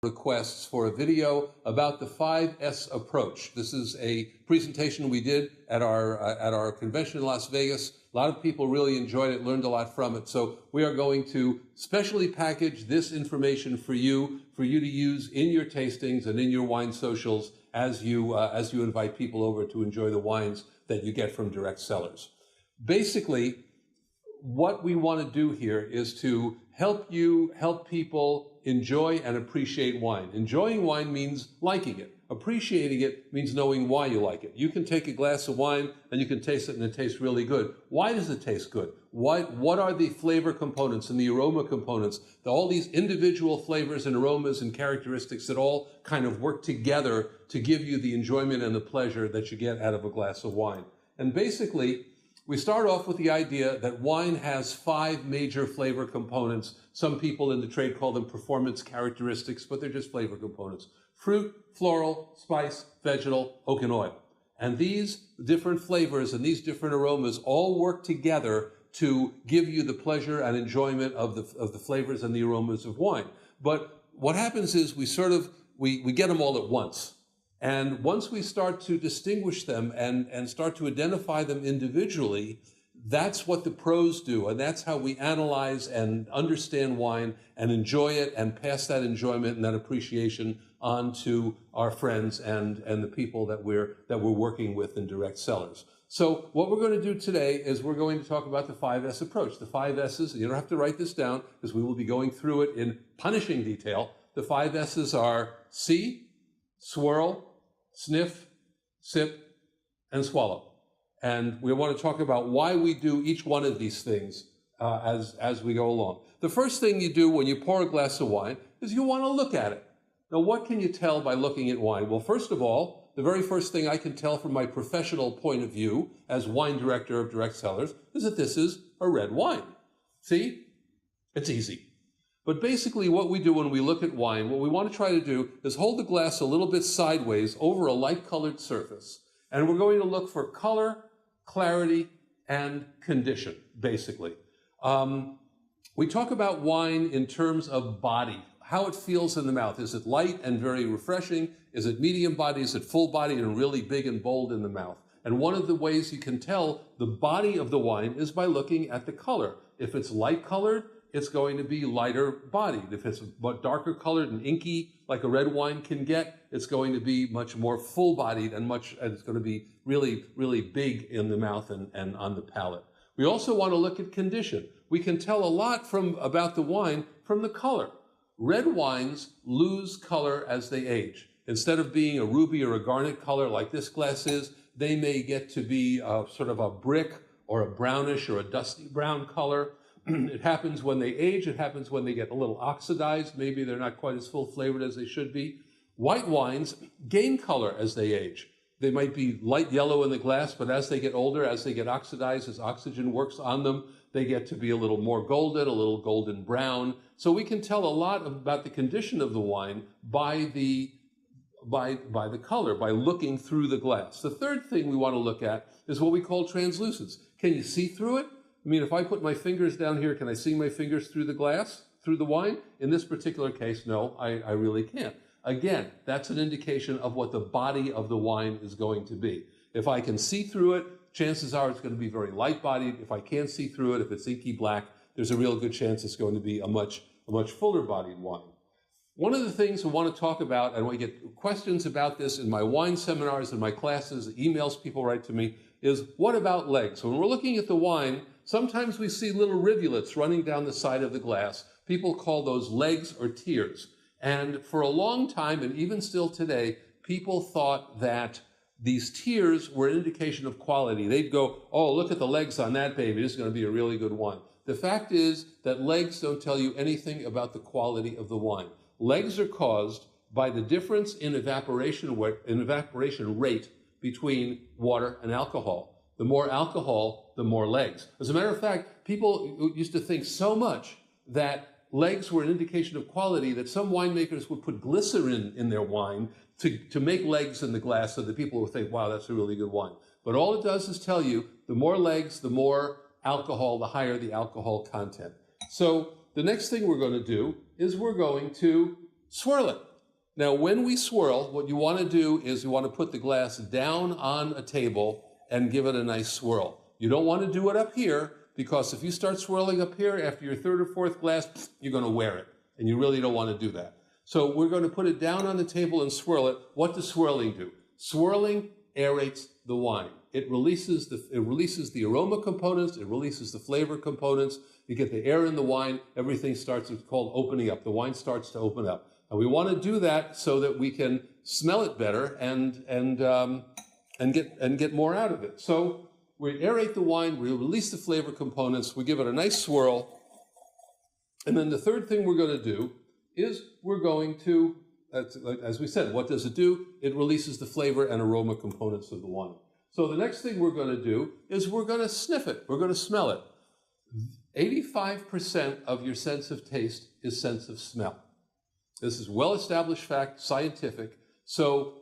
requests for a video about the 5S approach. This is a presentation we did at our convention in Las Vegas. A lot of people really enjoyed it, learned a lot from it. So we are going to specially package this information for you to use in your tastings and in your wine socials as you invite people over to enjoy the wines that you get from direct cellars. Basically, what we want to do here is to help people enjoy and appreciate wine. Enjoying wine means liking it. Appreciating it means knowing why you like it. You can take a glass of wine and you can taste it and it tastes really good. Why does it taste good? What are the flavor components and the aroma components? All these individual flavors and aromas and characteristics that all kind of work together to give you the enjoyment and the pleasure that you get out of a glass of wine. And basically, we start off with the idea that wine has 5 major flavor components. Some people in the trade call them performance characteristics, but they're just flavor components. Fruit, floral, spice, vegetal, oak, and oil. And these different flavors and these different aromas all work together to give you the pleasure and enjoyment of the flavors and the aromas of wine. But what happens is we get them all at once. And once we start to distinguish them and start to identify them individually, that's what the pros do. And that's how we analyze and understand wine and enjoy it and pass that enjoyment and that appreciation on to our friends and the people that we're working with in direct cellars. So what we're going to do today is we're going to talk about the 5S approach. The 5 S's, you don't have to write this down because we will be going through it in punishing detail. The 5 S's are see, swirl, sniff, sip, and swallow. And we want to talk about why we do each one of these things as we go along. The first thing you do when you pour a glass of wine is you want to look at it. Now, what can you tell by looking at wine? Well, first of all, the very first thing I can tell from my professional point of view as wine director of direct cellars is that this is a red wine. See? It's easy. But basically what we do when we look at wine, what we want to try to do is hold the glass a little bit sideways over a light-colored surface. And we're going to look for color, clarity, and condition, basically. We talk about wine in terms of body, how it feels in the mouth. Is it light and very refreshing? Is it medium body? Is it full body and really big and bold in the mouth? And one of the ways you can tell the body of the wine is by looking at the color. If it's light-colored, it's going to be lighter bodied. If it's darker colored and inky, like a red wine can get, it's going to be much more full bodied and it's going to be really, really big in the mouth and on the palate. We also want to look at condition. We can tell a lot about the wine from the color. Red wines lose color as they age. Instead of being a ruby or a garnet color like this glass is, they may get to be sort of a brick or a brownish or a dusty brown color. It happens when they age. It happens when they get a little oxidized. Maybe they're not quite as full flavored as they should be. White wines gain color as they age. They might be light yellow in the glass, but as they get older, as they get oxidized, as oxygen works on them, they get to be a little more golden, a little golden brown. So we can tell a lot about the condition of the wine by the color, by looking through the glass. The third thing we want to look at is what we call translucence. Can you see through it? I mean, if I put my fingers down here, can I see my fingers through the glass, through the wine? In this particular case, no, I really can't. Again, that's an indication of what the body of the wine is going to be. If I can see through it, chances are it's going to be very light-bodied. If I can't see through it, if it's inky black, there's a real good chance it's going to be a much fuller-bodied wine. One of the things we want to talk about, and we get questions about this in my wine seminars and my classes, emails people write to me, is what about legs? When we're looking at the wine, sometimes we see little rivulets running down the side of the glass. People call those legs or tears. And for a long time, and even still today, people thought that these tears were an indication of quality. They'd go, oh, look at the legs on that baby. This is going to be a really good wine. The fact is that legs don't tell you anything about the quality of the wine. Legs are caused by the difference in evaporation rate between water and alcohol. The more alcohol, the more legs. As a matter of fact, people used to think so much that legs were an indication of quality that some winemakers would put glycerin in their wine to make legs in the glass so that people would think, wow, that's a really good wine. But all it does is tell you the more legs, the more alcohol, the higher the alcohol content. So the next thing we're going to do is we're going to swirl it. Now, when we swirl, what you want to do is you want to put the glass down on a table and give it a nice swirl. You don't want to do it up here, because if you start swirling up here after your third or fourth glass, you're going to wear it, and you really don't want to do that. So we're going to put it down on the table and swirl it. What does swirling do? Swirling aerates the wine. It releases the aroma components, it releases the flavor components, you get the air in the wine, everything starts, it's called opening up. The wine starts to open up. And we want to do that so that we can smell it better and get more out of it. So we aerate the wine, we release the flavor components, we give it a nice swirl, and then the third thing we're going to do is we're going to, as we said, what does it do? It releases the flavor and aroma components of the wine. So the next thing we're going to do is we're going to sniff it. We're going to smell it. 85% of your sense of taste is sense of smell. This is well-established fact, scientific. So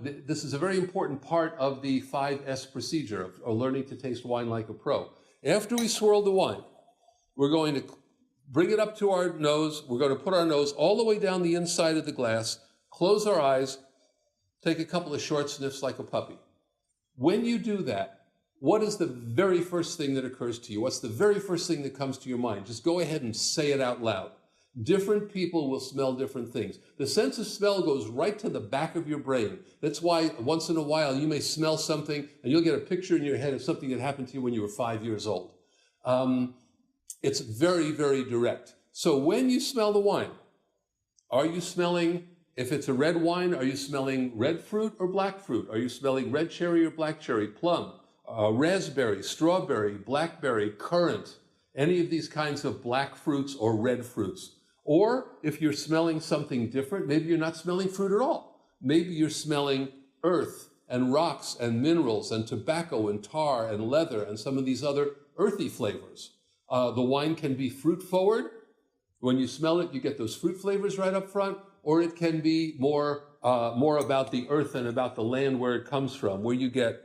this is a very important part of the 5S procedure of learning to taste wine like a pro. After we swirl the wine, we're going to bring it up to our nose. We're going to put our nose all the way down the inside of the glass, close our eyes, take a couple of short sniffs like a puppy. When you do that, what is the very first thing that occurs to you? What's the very first thing that comes to your mind? Just go ahead and say it out loud. Different people will smell different things. The sense of smell goes right to the back of your brain. That's why once in a while you may smell something and you'll get a picture in your head of something that happened to you when you were 5 years old. It's very, very direct. So when you smell the wine, are you smelling, if it's a red wine, are you smelling red fruit or black fruit? Are you smelling red cherry or black cherry, plum, raspberry, strawberry, blackberry, currant, any of these kinds of black fruits or red fruits? Or if you're smelling something different, maybe you're not smelling fruit at all. Maybe you're smelling earth and rocks and minerals and tobacco and tar and leather and some of these other earthy flavors. The wine can be fruit forward. When you smell it, you get those fruit flavors right up front, or it can be more about the earth and about the land where it comes from, where you get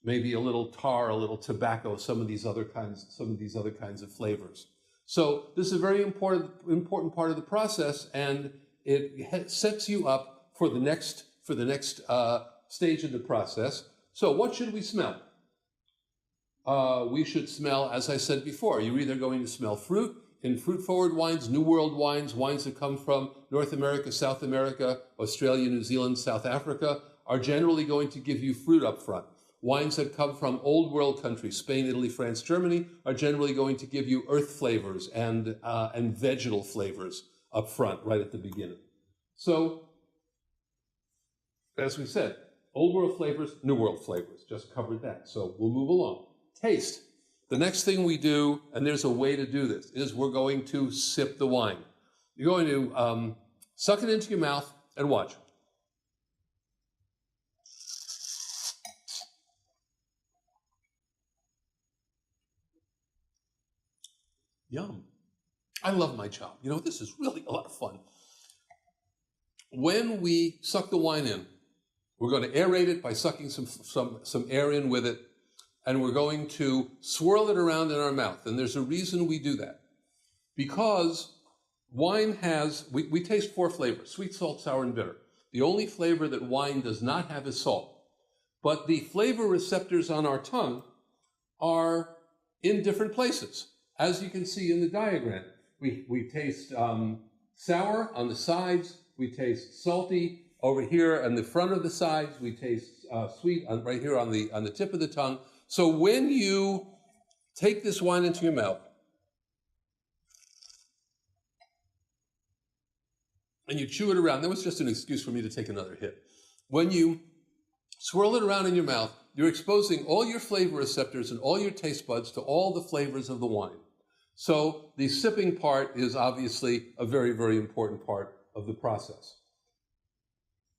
maybe a little tar, a little tobacco, some of these other kinds of flavors. So this is a very important part of the process, and it sets you up for the next stage in the process. So what should we smell? We should smell, as I said before, you're either going to smell fruit. In fruit-forward wines, New World wines, wines that come from North America, South America, Australia, New Zealand, South Africa, are generally going to give you fruit up front. Wines that come from Old World countries, Spain, Italy, France, Germany, are generally going to give you earth flavors and vegetal flavors up front, right at the beginning. So, as we said, Old World flavors, New World flavors, just covered that. So we'll move along. Taste. The next thing we do, and there's a way to do this, is we're going to sip the wine. You're going to suck it into your mouth and watch. Yum. I love my job. You know, this is really a lot of fun. When we suck the wine in, we're going to aerate it by sucking some air in with it, and we're going to swirl it around in our mouth. And there's a reason we do that. Because wine has, we taste 4 flavors: sweet, salt, sour, and bitter. The only flavor that wine does not have is salt. But the flavor receptors on our tongue are in different places. As you can see in the diagram, we taste sour on the sides, we taste salty over here on the front of the sides, we taste sweet right here on the tip of the tongue. So when you take this wine into your mouth and you chew it around, that was just an excuse for me to take another hit. When you swirl it around in your mouth, you're exposing all your flavor receptors and all your taste buds to all the flavors of the wine. So the sipping part is obviously a very, very important part of the process.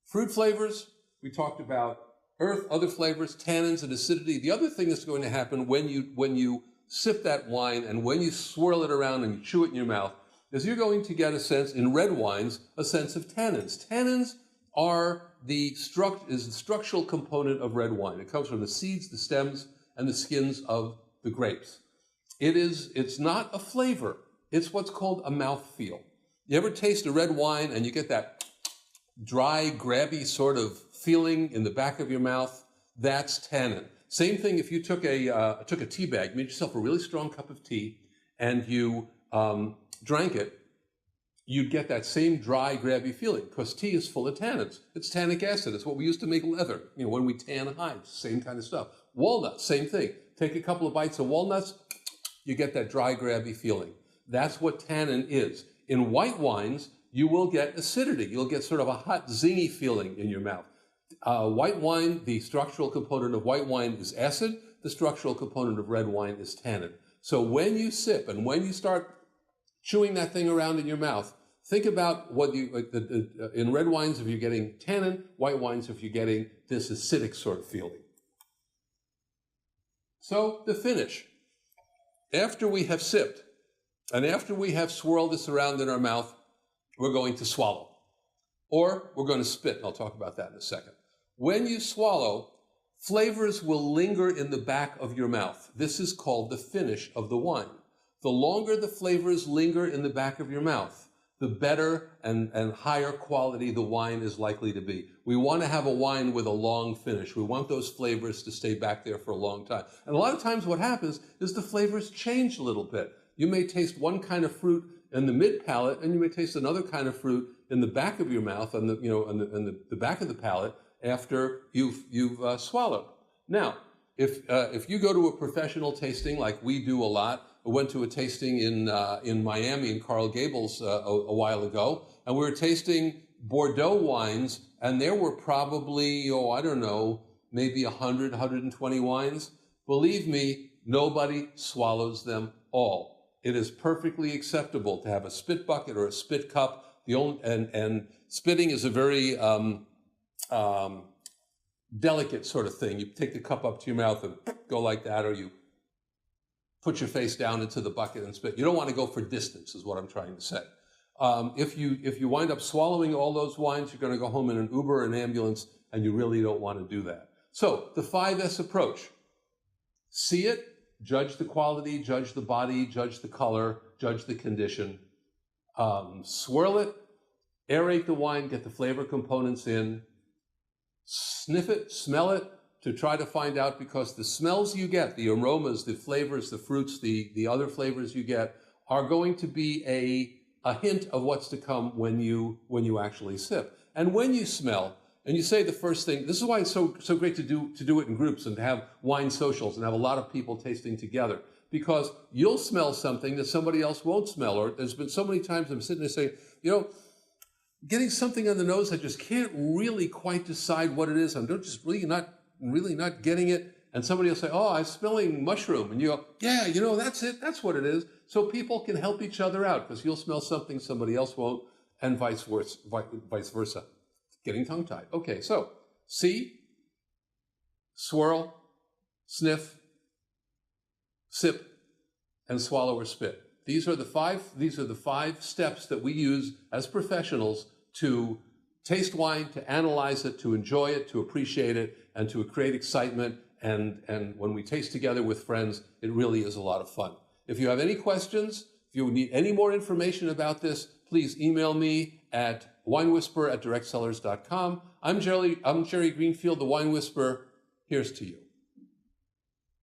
Fruit flavors, we talked about earth, other flavors, tannins, and acidity. The other thing that's going to happen when you sip that wine and when you swirl it around and you chew it in your mouth is you're going to get a sense, in red wines, a sense of tannins. Tannins are the structural component of red wine. It comes from the seeds, the stems, and the skins of the grapes. It's not a flavor. It's what's called a mouthfeel. You ever taste a red wine and you get that dry, grabby sort of feeling in the back of your mouth? That's tannin. Same thing if you took a tea bag, made yourself a really strong cup of tea, and you drank it, you'd get that same dry, grabby feeling because tea is full of tannins. It's tannic acid. It's what we use to make leather. You know, when we tan hides, same kind of stuff. Walnuts, same thing. Take a couple of bites of walnuts, you get that dry, grabby feeling. That's what tannin is. In white wines, you will get acidity. You'll get sort of a hot, zingy feeling in your mouth. White wine, the structural component of white wine is acid. The structural component of red wine is tannin. So when you sip and when you start chewing that thing around in your mouth, think about what in red wines if you're getting tannin, white wines if you're getting this acidic sort of feeling. So the finish. After we have sipped and after we have swirled this around in our mouth, we're going to swallow. Or we're going to spit, and I'll talk about that in a second. When you swallow, flavors will linger in the back of your mouth. This is called the finish of the wine. The longer the flavors linger in the back of your mouth, the better and higher quality the wine is likely to be. We want to have a wine with a long finish. We want those flavors to stay back there for a long time. And a lot of times what happens is the flavors change a little bit. You may taste one kind of fruit in the mid palate, and you may taste another kind of fruit in the back of your mouth, on the back of the palate after you've swallowed. Now, if you go to a professional tasting like we do a lot, I went to a tasting in Miami in Coral Gables a while ago, and we were tasting Bordeaux wines, and there were probably, I don't know, maybe 100, 120 wines. Believe me, nobody swallows them all. It is perfectly acceptable to have a spit bucket or a spit cup. And spitting is a very delicate sort of thing. You take the cup up to your mouth and go like that, or you put your face down into the bucket and spit. You don't want to go for distance, is what I'm trying to say. If you wind up swallowing all those wines, you're going to go home in an Uber or an ambulance, and you really don't want to do that. So the 5S approach. See it, judge the quality, judge the body, judge the color, judge the condition. Swirl it, aerate the wine, get the flavor components in, sniff it, smell it, to try to find out, because the smells you get, the aromas, the flavors, the fruits, the other flavors you get, are going to be a hint of what's to come when you actually sip. And when you smell, and you say the first thing, this is why it's so great to do it in groups and to have wine socials and have a lot of people tasting together, because you'll smell something that somebody else won't smell. Or there's been so many times I'm sitting there saying, getting something on the nose, I just can't really quite decide what it is. I'm just really not getting it. And somebody will say, oh, I'm smelling mushroom. And you go, yeah, that's it. That's what it is. So people can help each other out, because you'll smell something somebody else won't, and vice versa. Getting tongue-tied. Okay, so see, swirl, sniff, sip, and swallow or spit. These are the five steps that we use as professionals to taste wine, to analyze it, to enjoy it, to appreciate it, and to create excitement. And when we taste together with friends, it really is a lot of fun. If you have any questions, if you need any more information about this, please email me at winewhisperer@directcellars.com. I'm Jerry Greenfield, the Wine Whisperer. Here's to you.